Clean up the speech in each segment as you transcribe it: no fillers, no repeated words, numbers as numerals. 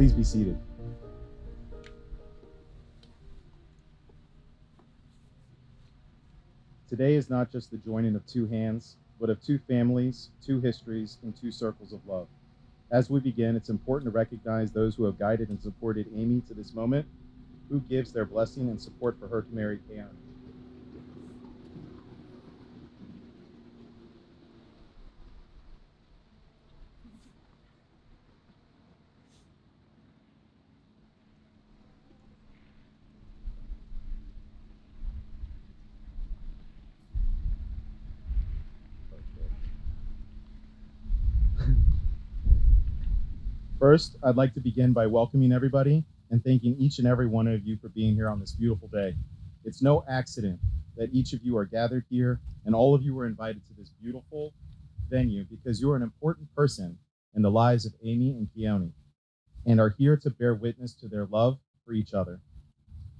Please be seated. Today is not just the joining of two hands, but of two families, two histories, and two circles of love. As we begin, it's important to recognize those who have guided and supported Amy to this moment, who gives their blessing and support for her to marry Keoni. First, I'd like to begin by welcoming everybody and thanking each and every one of you for being here on this beautiful day. It's no accident that each of you are gathered here and all of you were invited to this beautiful venue because you're an important person in the lives of Amy and Keoni and are here to bear witness to their love for each other.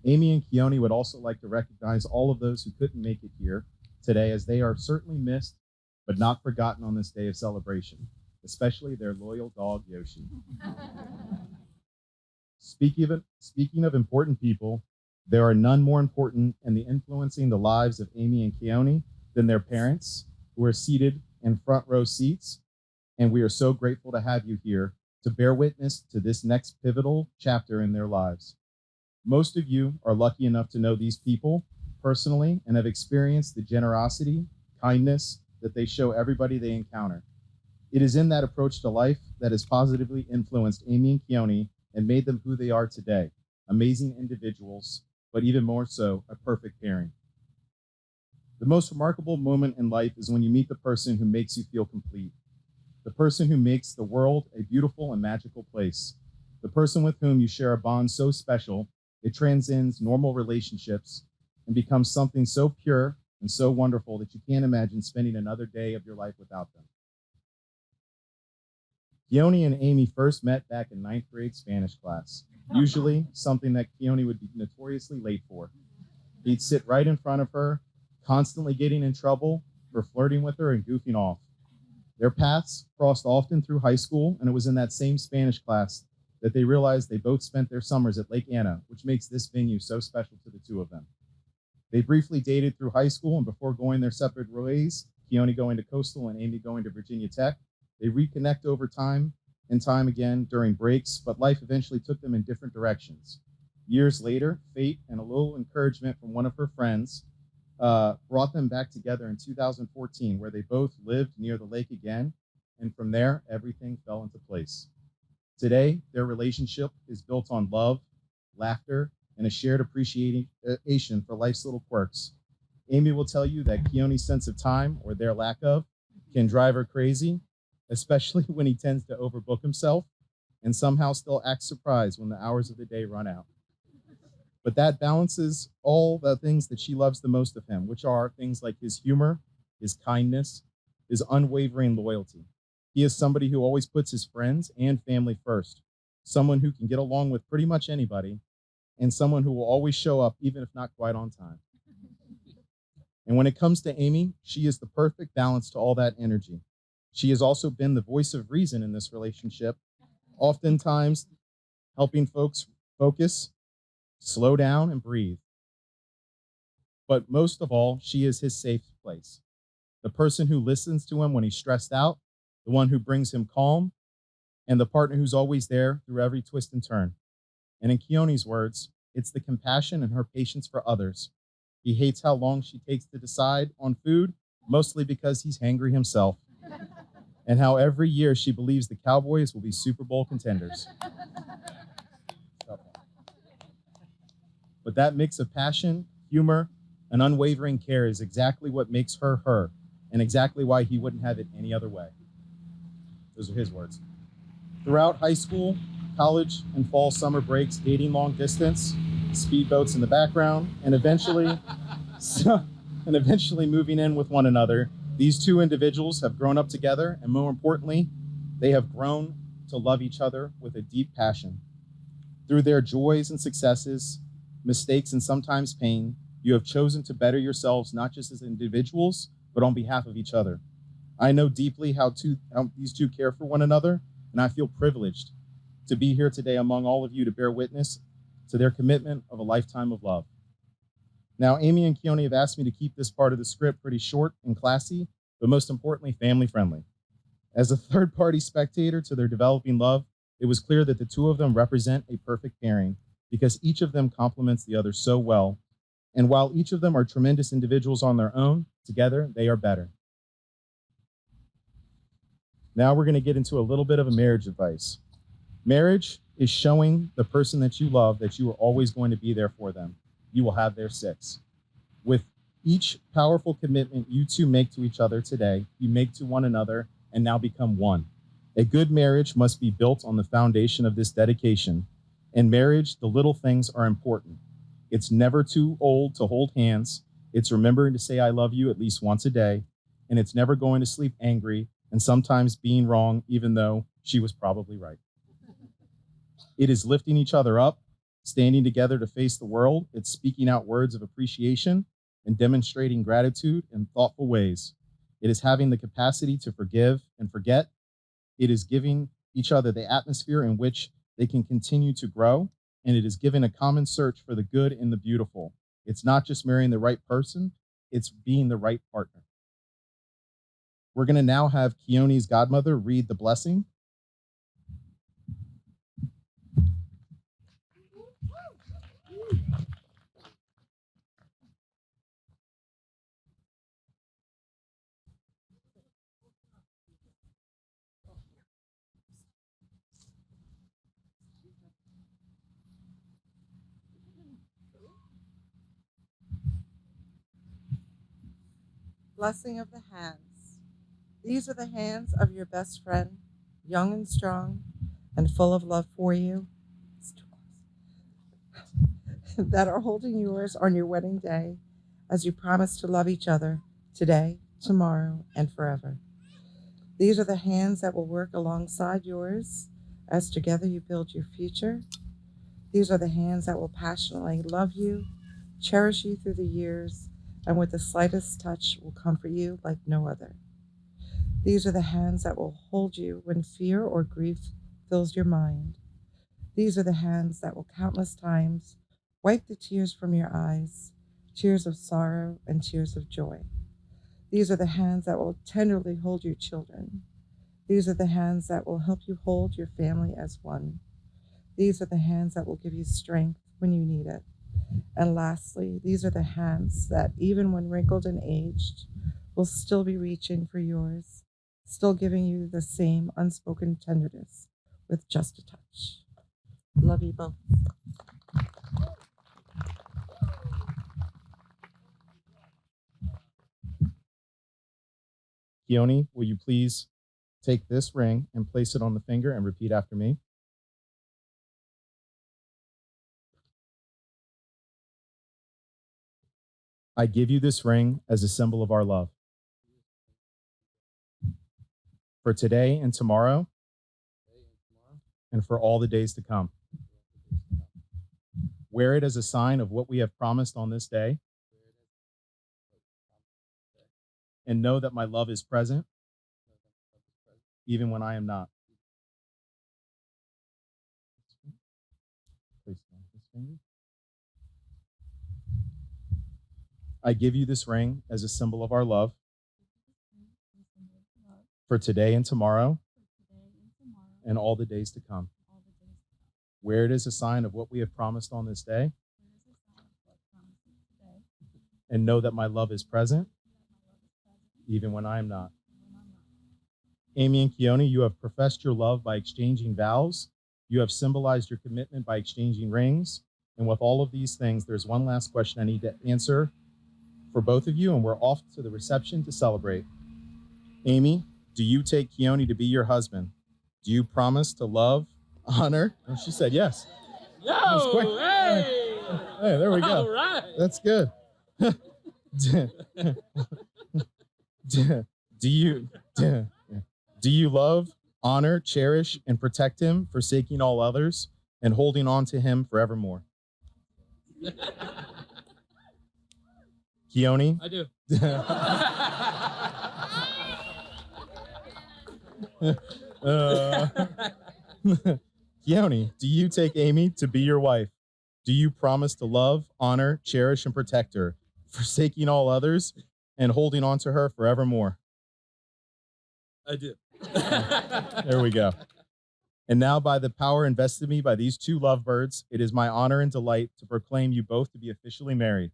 Amy and Keoni would also like to recognize all of those who couldn't make it here today, as they are certainly missed but not forgotten on this day of celebration, especially their loyal dog, Yoshi. Speaking of important people, there are none more important in the influencing the lives of Amy and Keoni than their parents, who are seated in front row seats, and we are so grateful to have you here to bear witness to this next pivotal chapter in their lives. Most of you are lucky enough to know these people personally and have experienced the generosity, kindness that they show everybody they encounter. It is in that approach to life that has positively influenced Amy and Keoni and made them who they are today, amazing individuals, but even more so, a perfect pairing. The most remarkable moment in life is when you meet the person who makes you feel complete, the person who makes the world a beautiful and magical place, the person with whom you share a bond so special it transcends normal relationships and becomes something so pure and so wonderful that you can't imagine spending another day of your life without them. Keoni and Amy first met back in 9th grade Spanish class, usually something that Keoni would be notoriously late for. He'd sit right in front of her, constantly getting in trouble for flirting with her and goofing off. Their paths crossed often through high school, and it was in that same Spanish class that they realized they both spent their summers at Lake Anna, which makes this venue so special to the two of them. They briefly dated through high school, and before going their separate ways, Keoni going to Coastal and Amy going to Virginia Tech, they reconnect over time and time again during breaks, but life eventually took them in different directions. Years later, fate and a little encouragement from one of her friends brought them back together in 2014, where they both lived near the lake again, and from there, everything fell into place. Today, their relationship is built on love, laughter, and a shared appreciation for life's little quirks. Amy will tell you that Keoni's sense of time, or their lack of, can drive her crazy, especially when he tends to overbook himself and somehow still acts surprised when the hours of the day run out. But that balances all the things that she loves the most of him, which are things like his humor, his kindness, his unwavering loyalty. He is somebody who always puts his friends and family first, someone who can get along with pretty much anybody, and someone who will always show up even if not quite on time. And when it comes to Amy, she is the perfect balance to all that energy. She has also been the voice of reason in this relationship, oftentimes helping folks focus, slow down, and breathe. But most of all, she is his safe place, the person who listens to him when he's stressed out, the one who brings him calm, and the partner who's always there through every twist and turn. And in Keoni's words, it's the compassion and her patience for others. He hates how long she takes to decide on food, mostly because he's hangry himself, and how every year she believes the Cowboys will be Super Bowl contenders. But that mix of passion, humor, and unwavering care is exactly what makes her her, and exactly why he wouldn't have it any other way. Those are his words. Throughout high school, college, and fall summer breaks, dating long distance, speedboats in the background, and eventually moving in with one another, these two individuals have grown up together, and more importantly, they have grown to love each other with a deep passion. Through their joys and successes, mistakes, and sometimes pain, you have chosen to better yourselves not just as individuals, but on behalf of each other. I know deeply how these two care for one another, and I feel privileged to be here today among all of you to bear witness to their commitment of a lifetime of love. Now, Amy and Keoni have asked me to keep this part of the script pretty short and classy, but most importantly, family-friendly. As a third-party spectator to their developing love, it was clear that the two of them represent a perfect pairing because each of them complements the other so well. And while each of them are tremendous individuals on their own, together they are better. Now we're going to get into a little bit of a marriage advice. Marriage is showing the person that you love that you are always going to be there for them. You will have their six. With each powerful commitment you two make to each other today, you make to one another and now become one. A good marriage must be built on the foundation of this dedication. In marriage, the little things are important. It's never too old to hold hands. It's remembering to say I love you at least once a day. And it's never going to sleep angry and sometimes being wrong, even though she was probably right. It is lifting each other up, standing together to face the world. It's speaking out words of appreciation and demonstrating gratitude in thoughtful ways. It is having the capacity to forgive and forget. It is giving each other the atmosphere in which they can continue to grow. And it is giving a common search for the good and the beautiful. It's not just marrying the right person, it's being the right partner. We're going to now have Keoni's godmother read the blessing. Blessing of the hands. These are the hands of your best friend, young and strong, and full of love for you, that are holding yours on your wedding day as you promise to love each other today, tomorrow, and forever. These are the hands that will work alongside yours as together you build your future. These are the hands that will passionately love you, cherish you through the years, and with the slightest touch will comfort you like no other. These are the hands that will hold you when fear or grief fills your mind. These are the hands that will countless times wipe the tears from your eyes, tears of sorrow and tears of joy. These are the hands that will tenderly hold your children. These are the hands that will help you hold your family as one. These are the hands that will give you strength when you need it. And lastly, these are the hands that, even when wrinkled and aged, will still be reaching for yours, still giving you the same unspoken tenderness with just a touch. Love you both. Keoni, will you please take this ring and place it on the finger and repeat after me? I give you this ring as a symbol of our love. For today and tomorrow, and for all the days to come. Wear it as a sign of what we have promised on this day. And know that my love is present, even when I am not. Place it on this finger. I give you this ring as a symbol of our love. For today and tomorrow, and all the days to come. Wear it as a sign of what we have promised on this day. And know that my love is present, even when I am not. Amy and Keoni, you have professed your love by exchanging vows. You have symbolized your commitment by exchanging rings. And with all of these things, there's one last question I need to answer for both of you, and we're off to the reception to celebrate. Amy, do you take Keoni to be your husband? Do you promise to love, honor? And she said yes. Yo, hey! Hey, there we go. All right. That's good. Do you love, honor, cherish, and protect him, forsaking all others, and holding on to him forevermore? Keoni? I do. Keoni, do you take Amy to be your wife? Do you promise to love, honor, cherish, and protect her, forsaking all others and holding on to her forevermore? I do. There we go. And now, by the power invested in me by these two lovebirds, it is my honor and delight to proclaim you both to be officially married.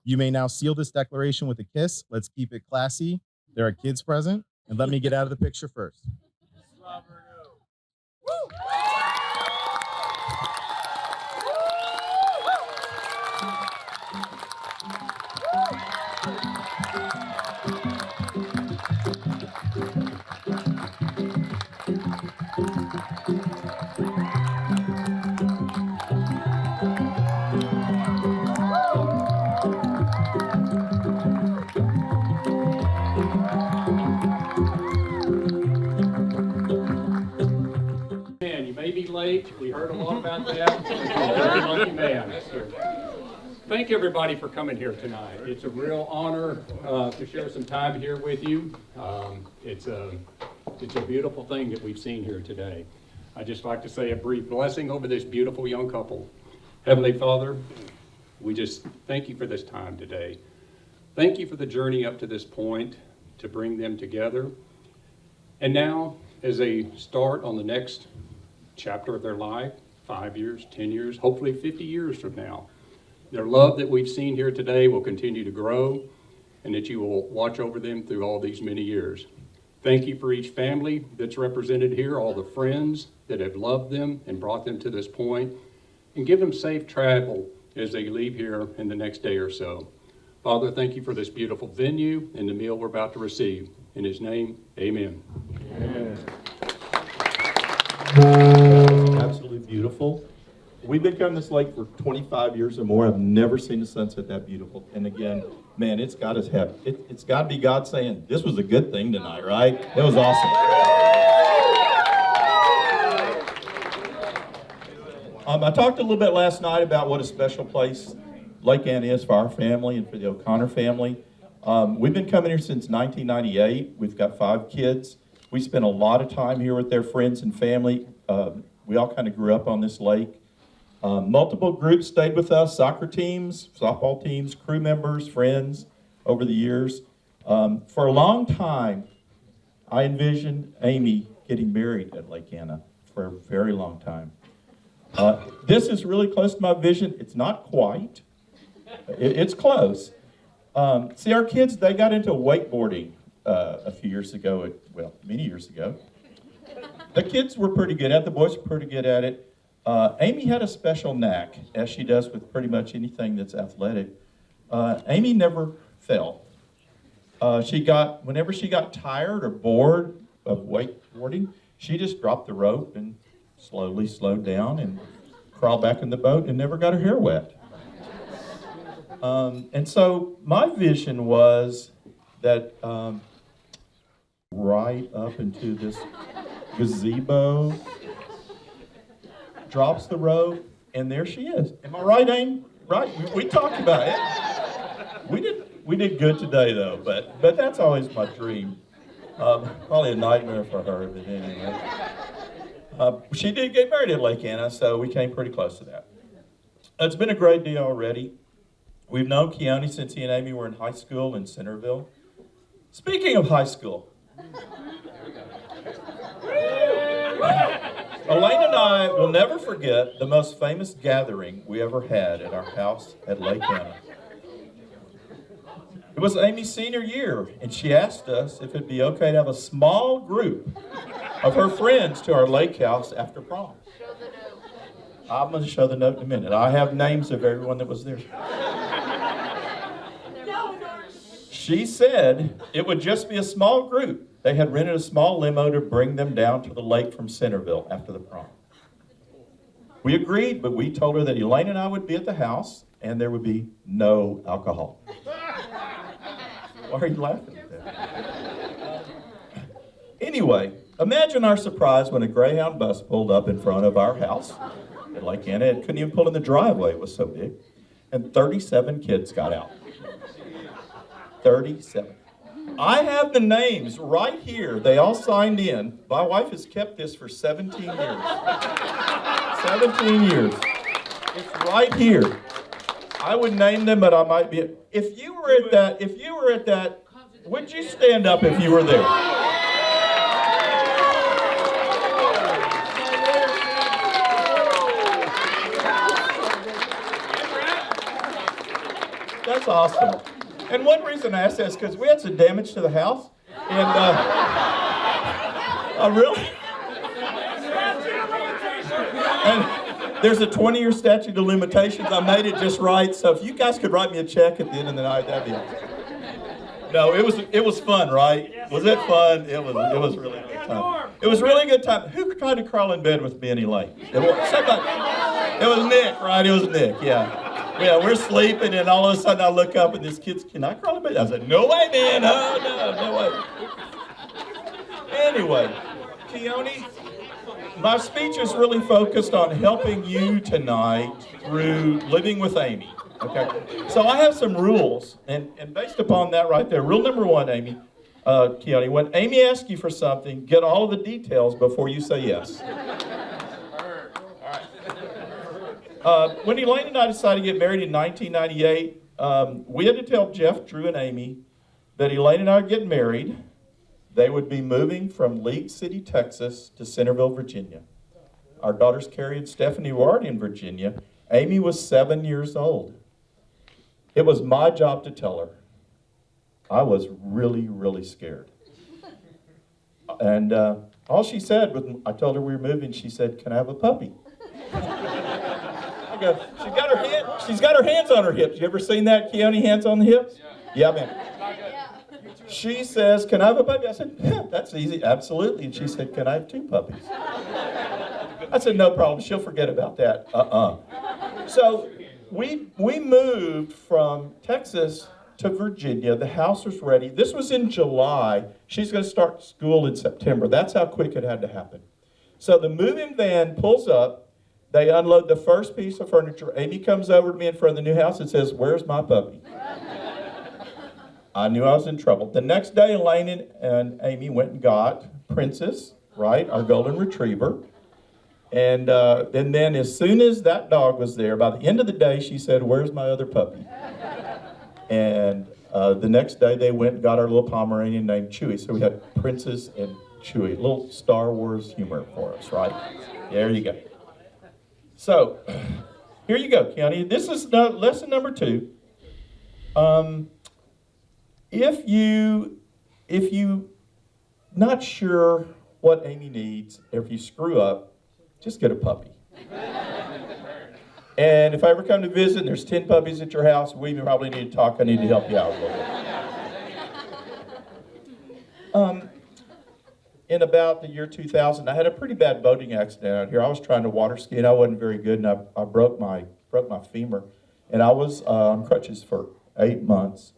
You may now seal this declaration with a kiss. Let's keep it classy. There are kids present, and let me get out of the picture first. Man, you may be late. We heard a lot about that. You're a very lucky man. So, thank everybody for coming here tonight. It's a real honor to share some time here with you. It's a beautiful thing that we've seen here today. I'd just like to say a brief blessing over this beautiful young couple. Heavenly Father, we just thank you for this time today. Thank you for the journey up to this point to bring them together. And now, as they start on the next chapter of their life, 5 years, 10 years, hopefully 50 years from now, their love that we've seen here today will continue to grow, and that you will watch over them through all these many years. Thank you for each family that's represented here, all the friends that have loved them and brought them to this point, and give them safe travel as they leave here in the next day or so. Father, thank you for this beautiful venue and the meal we're about to receive. In his name, amen. Amen. Absolutely beautiful. We've been coming to this lake for 25 years or more. I've never seen a sunset that beautiful. And again, man, it's got to be God saying, this was a good thing tonight, right? It was awesome. I talked a little bit last night about what a special place Lake Anna is for our family and for the O'Connor family. We've been coming here since 1998. We've got 5 kids. We spent a lot of time here with their friends and family. We all kind of grew up on this lake. Multiple groups stayed with us, soccer teams, softball teams, crew members, friends over the years. For a long time, I envisioned Amy getting married at Lake Anna for a very long time. This is really close to my vision. It's not quite. It's close. See, our kids, they got into wakeboarding a few years ago, many years ago. The kids were pretty good at it. The boys were pretty good at it. Amy had a special knack, as she does with pretty much anything that's athletic. Amy never fell. Whenever she got tired or bored of wakeboarding, she just dropped the rope and slowly slowed down and crawled back in the boat and never got her hair wet. And so my vision was that right up into this gazebo, drops the rope, and there she is. Am I right, Amy? Right? We talked about it. We did good today, though, but that's always my dream. Probably a nightmare for her, but anyway. She did get married at Lake Anna, so we came pretty close to that. It's been a great day already. We've known Keoni since he and Amy were in high school in Centerville. Speaking of high school, Elaine and I will never forget the most famous gathering we ever had at our house at Lake Anna. It was Amy's senior year, and she asked us if it'd be okay to have a small group of her friends to our lake house after prom. Show the note. I'm going to show the note in a minute. I have names of everyone that was there. She said it would just be a small group. They had rented a small limo to bring them down to the lake from Centerville after the prom. We agreed, but we told her that Elaine and I would be at the house and there would be no alcohol. Why are you laughing at that? Anyway, imagine our surprise when a Greyhound bus pulled up in front of our house at Lake Anna. It couldn't even pull in the driveway, it was so big. And 37 kids got out. 37. I have the names right here. They all signed in. My wife has kept this for 17 years. 17 years. It's right here. I would name them, but I might be. If you were at that, would you stand up if you were there? That's awesome. And one reason I asked that is because we had some damage to the house, and I really. And there's a 20-year statute of limitations. I made it just right, so if you guys could write me a check at the end of the night, that'd be awesome. No, it was fun, right? Was it fun? It was really a good time. It was really a good time. Who tried to crawl in bed with Benny Lane? It was Nick, right? It was Nick, yeah. Yeah, we're sleeping, and all of a sudden I look up, and this kid's, can I crawl in bed? I said, no way, man. Oh, no way. Anyway, Keoni, my speech is really focused on helping you tonight through living with Amy. Okay, so I have some rules, and based upon that right there, rule number one, Keoni, when Amy asks you for something, get all of the details before you say yes. When Elaine and I decided to get married in 1998, we had to tell Jeff, Drew, and Amy that Elaine and I were getting married. They would be moving from League City, Texas to Centerville, Virginia. Our daughters, Carrie and Stephanie, were already in Virginia. Amy was 7 years old. It was my job to tell her. I was really, really scared. And all she said, when I told her we were moving, she said, can I have a puppy? I go, she's got her hands on her hips. You ever seen that, Keoni, hands on the hips? Yeah, man. She says, can I have a puppy? I said, yeah, that's easy, absolutely. And she said, can I have 2 puppies? I said, no problem, she'll forget about that. So we moved from Texas to Virginia. The house was ready. This was in July. She's going to start school in September. That's how quick it had to happen. So the moving van pulls up. They unload the first piece of furniture. Amy comes over to me in front of the new house and says, where's my puppy? I knew I was in trouble. The next day, Elaine and Amy went and got Princess, right, our golden retriever. And then as soon as that dog was there, by the end of the day, she said, where's my other puppy? And the next day, they went and got our little Pomeranian named Chewy. So we had Princess and Chewy, a little Star Wars humor for us, right? There you go. So, here you go, Keoni. This is lesson number 2. If you not sure what Amy needs, if you screw up, just get a puppy. And if I ever come to visit and there's 10 puppies at your house, we probably need to talk. I need to help you out a little bit. In about the year 2000, I had a pretty bad boating accident out here. I was trying to water ski, and I wasn't very good, and I broke my femur. And I was on crutches for 8 months.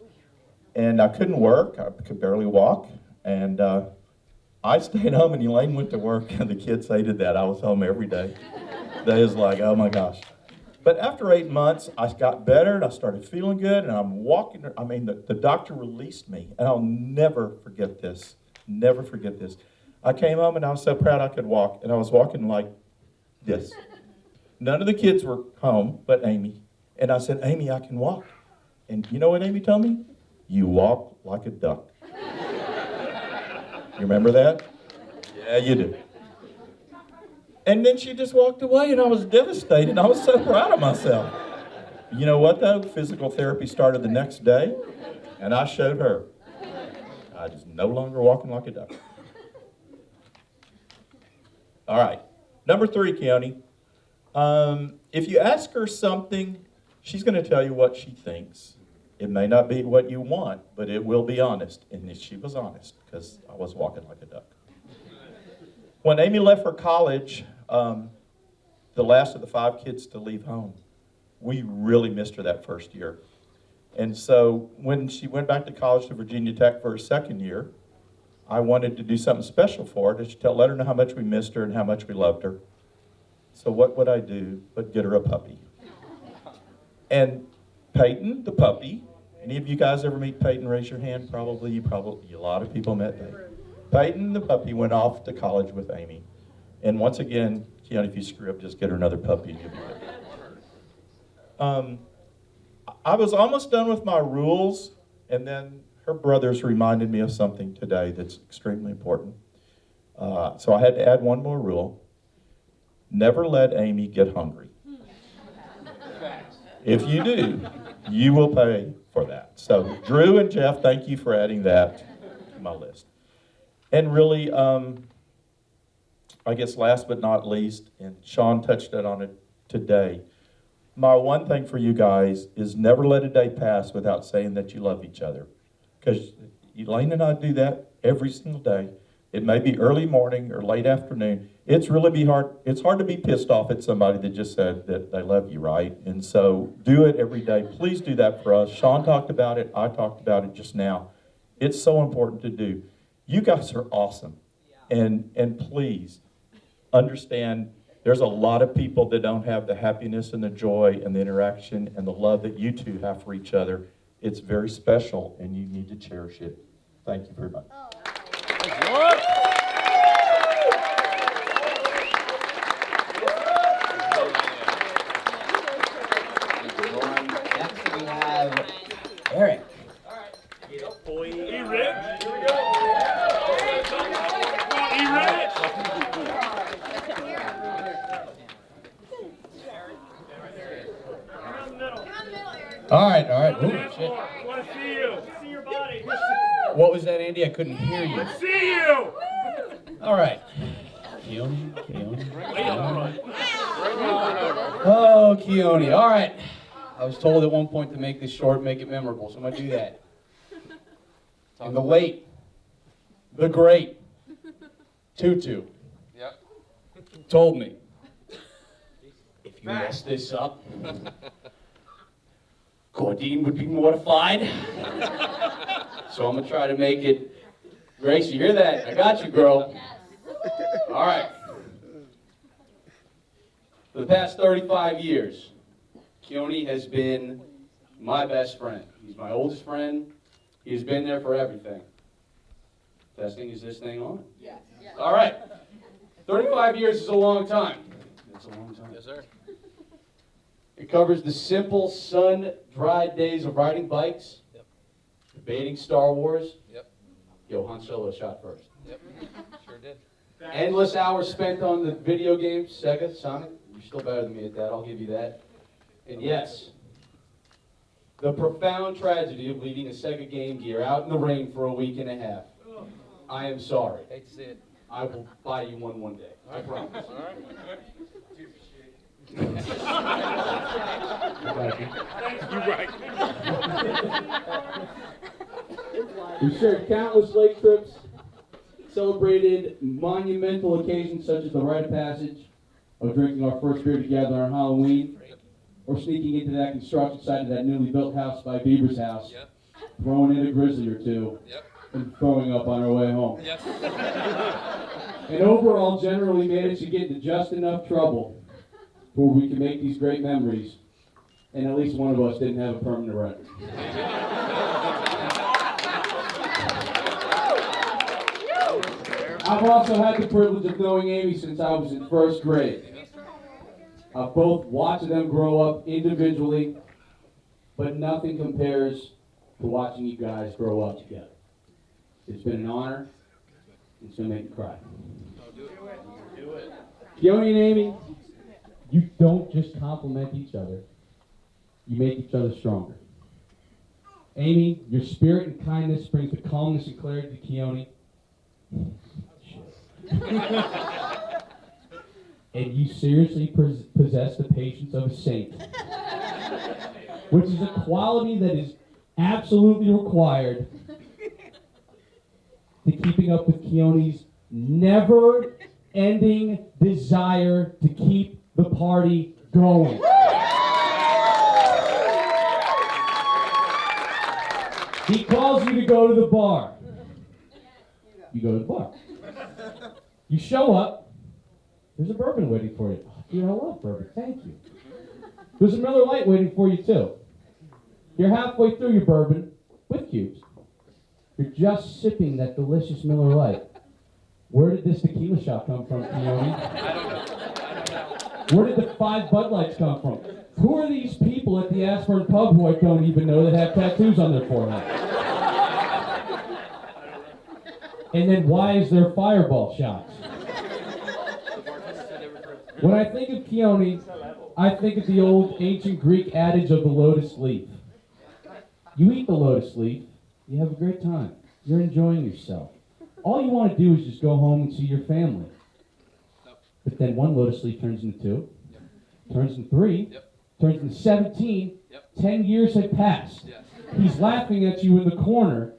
And I couldn't work. I could barely walk. And I stayed home, and Elaine went to work, and the kids hated that. I was home every day. They was like, oh my gosh. But after 8 months, I got better, and I started feeling good, and I'm walking. I mean, the doctor released me, and I'll never forget this. Never forget this. I came home, and I was so proud I could walk, and I was walking like this. None of the kids were home but Amy. And I said, Amy, I can walk. And you know what Amy told me? You walk like a duck. You remember that? Yeah, you do. And then she just walked away, and I was devastated. I was so proud of myself. You know what, though? Physical therapy started the next day, and I showed her. I was no longer walking like a duck. All right. Number 3, Keoni. If you ask her something, she's going to tell you what she thinks. It may not be what you want, but it will be honest. And she was honest, because I was walking like a duck. When Amy left for college, the last of the 5 kids to leave home, we really missed her that first year. And so when she went back to college to Virginia Tech for her second year, I wanted to do something special for her to let her know how much we missed her and how much we loved her. So what would I do but get her a puppy? And Peyton, the puppy, Any of you guys ever meet Peyton? Raise your hand. Probably a lot of people met Peyton. Peyton, the puppy, went off to college with Amy. And once again, Keoni, if you screw up, just get her another puppy and you'll be good. I was almost done with my rules, and then her brothers reminded me of something today that's extremely important. So I had to add one more rule. Never let Amy get hungry. If you do, you will pay for that. So Drew and Jeff, thank you for adding that to my list. And really, I guess last but not least, and Sean touched on it today, my one thing for you guys is never let a day pass without saying that you love each other. Because Elaine and I do that every single day. It may be early morning or late afternoon. It's hard to be pissed off at somebody that just said that they love you, right? And so do it every day. Please do that for us. Sean talked about it. I talked about it just now. It's so important to do. You guys are awesome. And please understand there's a lot of people that don't have the happiness and the joy and the interaction and the love that you two have for each other. It's very special, and you need to cherish it. Thank you very much. Next we have Eric. All right. Ooh, shit. Want to see you. See your body. What was that, Andy? I couldn't hear you. See you. All right. Keoni. Oh, Keoni. All right. I was told at one point to make this short, make it memorable, so I'm going to do that. And the late, the great, Tutu told me, if you mess this up, Claudine would be mortified. So I'm going to try to make it. Grace, you hear that? I got you, girl. All right. For the past 35 years, Keoni has been my best friend. He's my oldest friend. He's been there for everything. Testing, is this thing on? Yes. All right. 35 years is a long time. It's a long time. Yes, sir. It covers the simple, sun-dried days of riding bikes, debating Star Wars. Yep. Yo, Han Solo shot first. Yep. Sure did. Endless hours spent on the video games, Sega, Sonic. You're still better than me at that, I'll give you that. And yes, the profound tragedy of leaving a Sega Game Gear out in the rain for a week and a half. I am sorry. Hate to see it. I will buy you one day. I promise. All right. You're right. We shared countless lake trips, celebrated monumental occasions such as the rite of passage of drinking our first beer together on Halloween, or sneaking into that construction site of that newly built house by Bieber's house, Yep. throwing in a grizzly or two, Yep. and throwing up on our way home. Yep. And overall, generally managed to get into just enough trouble where we can make these great memories, and at least one of us didn't have a permanent record. I've also had the privilege of knowing Amy since I was in first grade. I've both watched them grow up individually, but nothing compares to watching you guys grow up together. It's been an honor. It's going to make me cry. Keoni and Amy, you don't just compliment each other, you make each other stronger. Amy, your spirit and kindness brings the calmness and clarity to Keoni. And you seriously possess the patience of a saint, which is a quality that is absolutely required to keeping up with Keoni's never-ending desire to keep the party going. He calls you to go to the bar. You go to the bar. You show up. There's a bourbon waiting for you. Oh, dude, I love bourbon. Thank you. There's a Miller Lite waiting for you, too. You're halfway through your bourbon with cubes. You're just sipping that delicious Miller Lite. Where did this tequila shot come from, Keoni? Where did the 5 Bud Lights come from? Who are these people at the Ashburn pub who I don't even know that have tattoos on their forehead? And then why is there fireball shots? When I think of Keoni, I think of the old ancient Greek adage of the lotus leaf. You eat the lotus leaf, you have a great time. You're enjoying yourself. All you want to do is just go home and see your family. But then one lotus leaf turns into 2, turns into 3, turns into 17. 10 years have passed. He's laughing at you in the corner,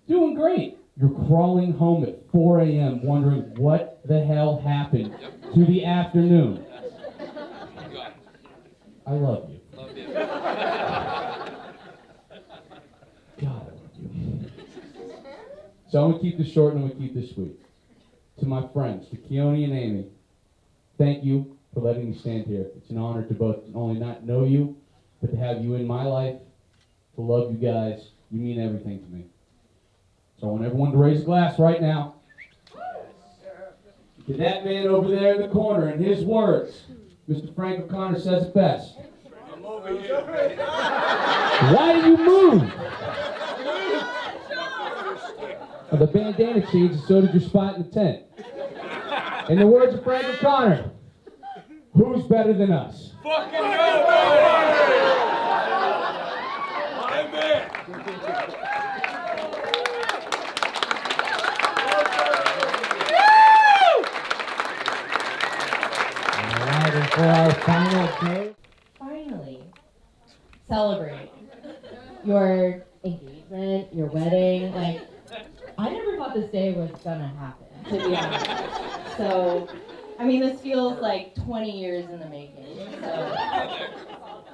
doing great. You're crawling home at 4 a.m. wondering what the hell happened to the afternoon. I love you. God, I love you. So I'm going to keep this short and I'm going to keep this sweet. To my friends, to Keoni and Amy, thank you for letting me stand here. It's an honor to both not only not know you, but to have you in my life, to love you guys. You mean everything to me. So I want everyone to raise a glass right now to that man over there in the corner. In his words, Mr. Frank O'Connor says it best. Why do you move? Well, the bandana changed, and so did your spot in the tent. In the words of Frank O'Connor, who's better than us? Fucking nobody! My man! All right, and for our final day. Finally, celebrate your engagement, your wedding. Like, I never thought this day was gonna happen, to be honest. So, I mean, this feels like 20 years in the making. So,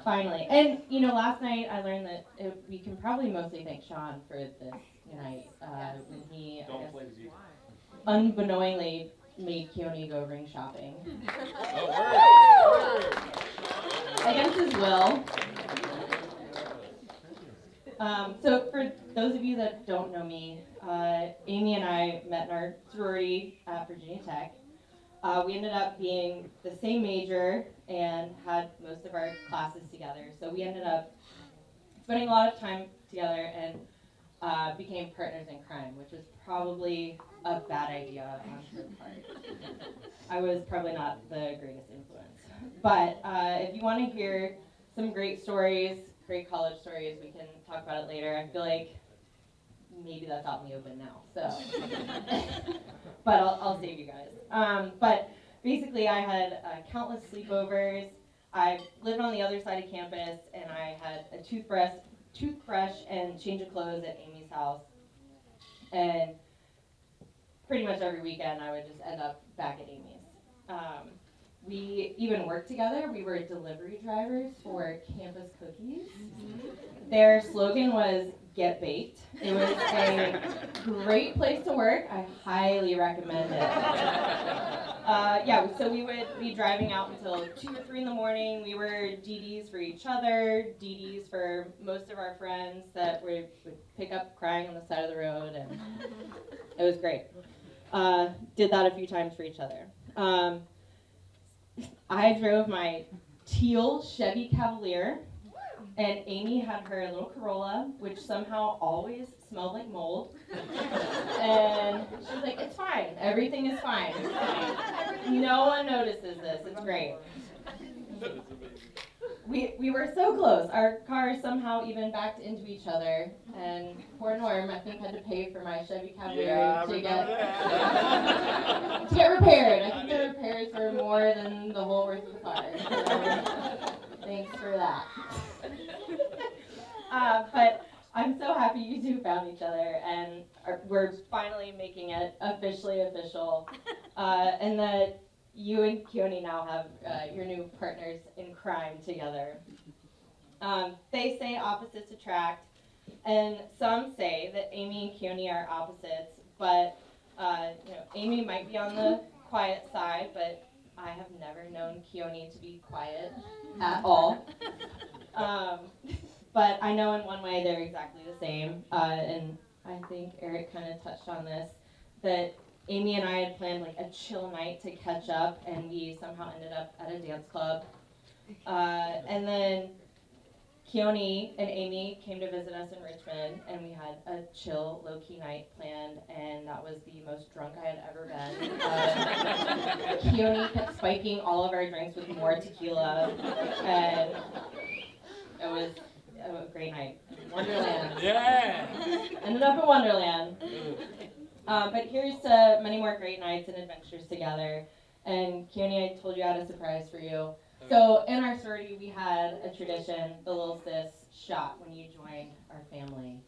finally. And, you know, last night I learned that we can probably mostly thank Sean for this night when he, unbeknowingly, made Keoni go ring shopping. Against his will. So for those of you that don't know me, Amy and I met in our sorority at Virginia Tech. We ended up being the same major and had most of our classes together. So we ended up spending a lot of time together and became partners in crime, which was probably a bad idea on her part. I was probably not the greatest influence. But if you want to hear some great stories, great college stories, we can talk about it later. I feel like maybe that's out in the open now, so. But I'll save you guys. But basically I had countless sleepovers. I lived on the other side of campus and I had a toothbrush and change of clothes at Amy's house. And pretty much every weekend I would just end up back at Amy's. We even worked together. We were delivery drivers for Campus Cookies. Their slogan was "Get Baked." It was a great place to work. I highly recommend it. So we would be driving out until 2 or 3 in the morning. We were DDs for each other, DDs for most of our friends that would pick up crying on the side of the road, and it was great. Did that a few times for each other. I drove my teal Chevy Cavalier, and Amy had her little Corolla, which somehow always smelled like mold. And she was like, "It's fine, everything is fine. No one notices this, it's great." We were so close. Our cars somehow even backed into each other, and poor Norm, I think, had to pay for my Chevy Cavalier to get repaired. I think the repairs were more than the whole worth of the car. So, thanks for that. But I'm so happy you two found each other, and we're finally making it officially official, and that you and Keoni now have your new partners in crime together. They say opposites attract, and some say that Amy and Keoni are opposites, but Amy might be on the quiet side, but I have never known Keoni to be quiet at all. but I know in one way they're exactly the same. And I think Eric kind of touched on this, that Amy and I had planned like a chill night to catch up, and we somehow ended up at a dance club. And then Keoni and Amy came to visit us in Richmond, and we had a chill, low-key night planned, and that was the most drunk I had ever been. Keoni kept spiking all of our drinks with more tequila, and it was a great night. Wonderland. Yeah. Ended up in Wonderland. But here's to many more great nights and adventures together. And Keoni, I told you I had a surprise for you. So in our sorority, we had a tradition, the little sis shot when you joined our family.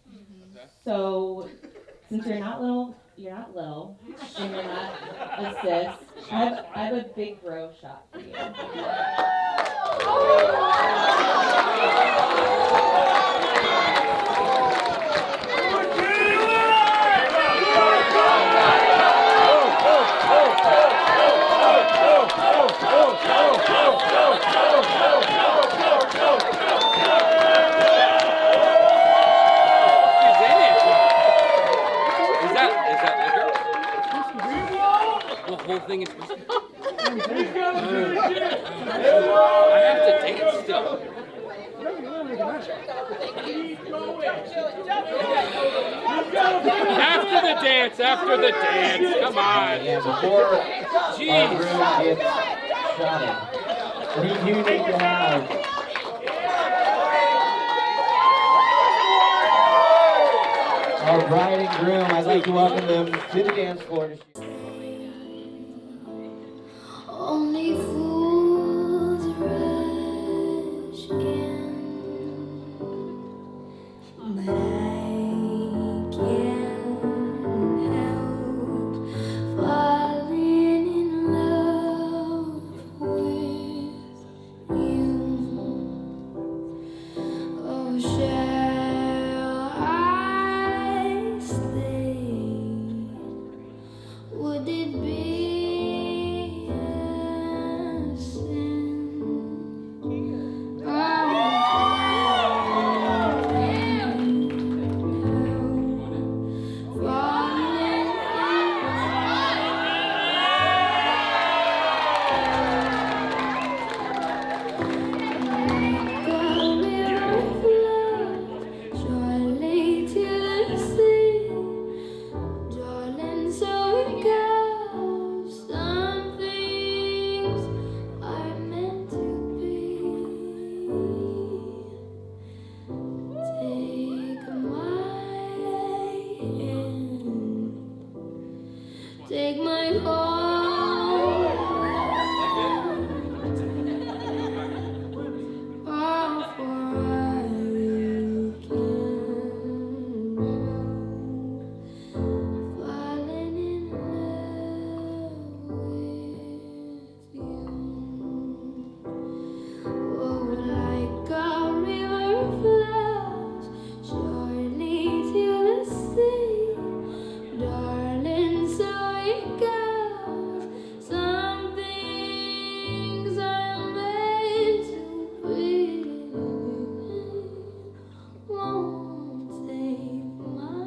So since you're not little, and you're not a sis, I have a big bro shot for you. Whole thing is I have to dance still. After the dance, come on. Yeah, before our Jeez. groom gets shotted, we do need to have our bride and groom. I'd like to welcome them to the dance floor to share. Only fools rush in, but I can't help falling in love with you. Oh, shall I stay? Would it be a sin? Surely to the sea, darling, so it goes. Some things are meant to be. Take my hand, take my heart. Oh, for I can't help falling in love with you. Oh, like a river flows surely to the sea, darling, so it goes. Some things are made to be. Won't take my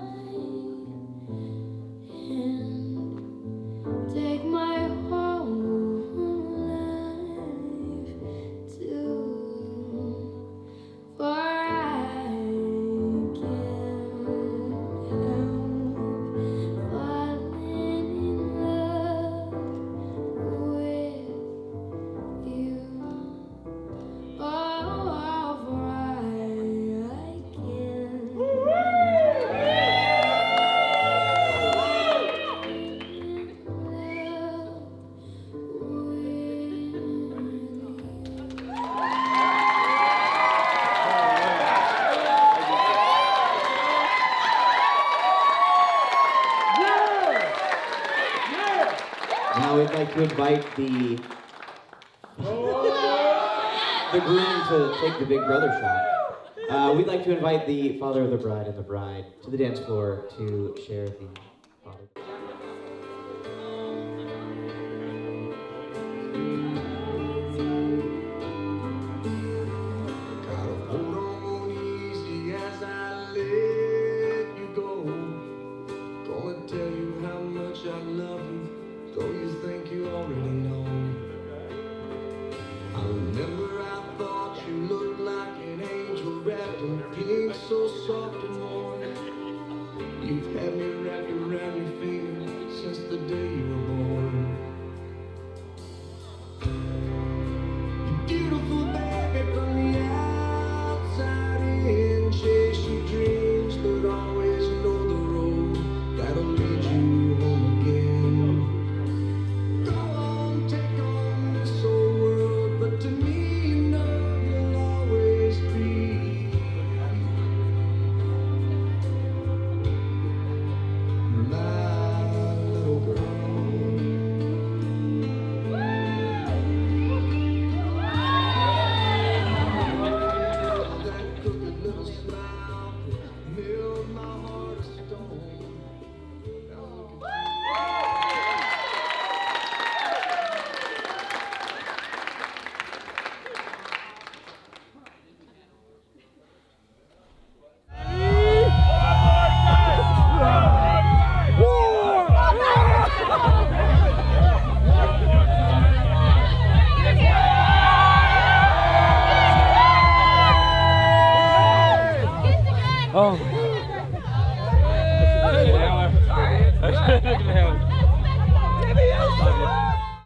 hand, take my whole life too, for I can't help falling in love with you. Oh, for I can't Now we'd like to invite the groom to take the big brother shot. We'd like to invite the father of the bride and the bride to the dance floor to share the father. Gotta hold on easy. wrapped in pink, so soft and warm. You've had me wrapped around your finger since the day you were born. You're beautiful, baby, from the outside in. Chase your dreams, but always know the road that'll lead you home again. Go on, take on this whole world, but to me, you know you'll always be my little girl. That crooked little smile milled my heart of stone. Now look at Oh.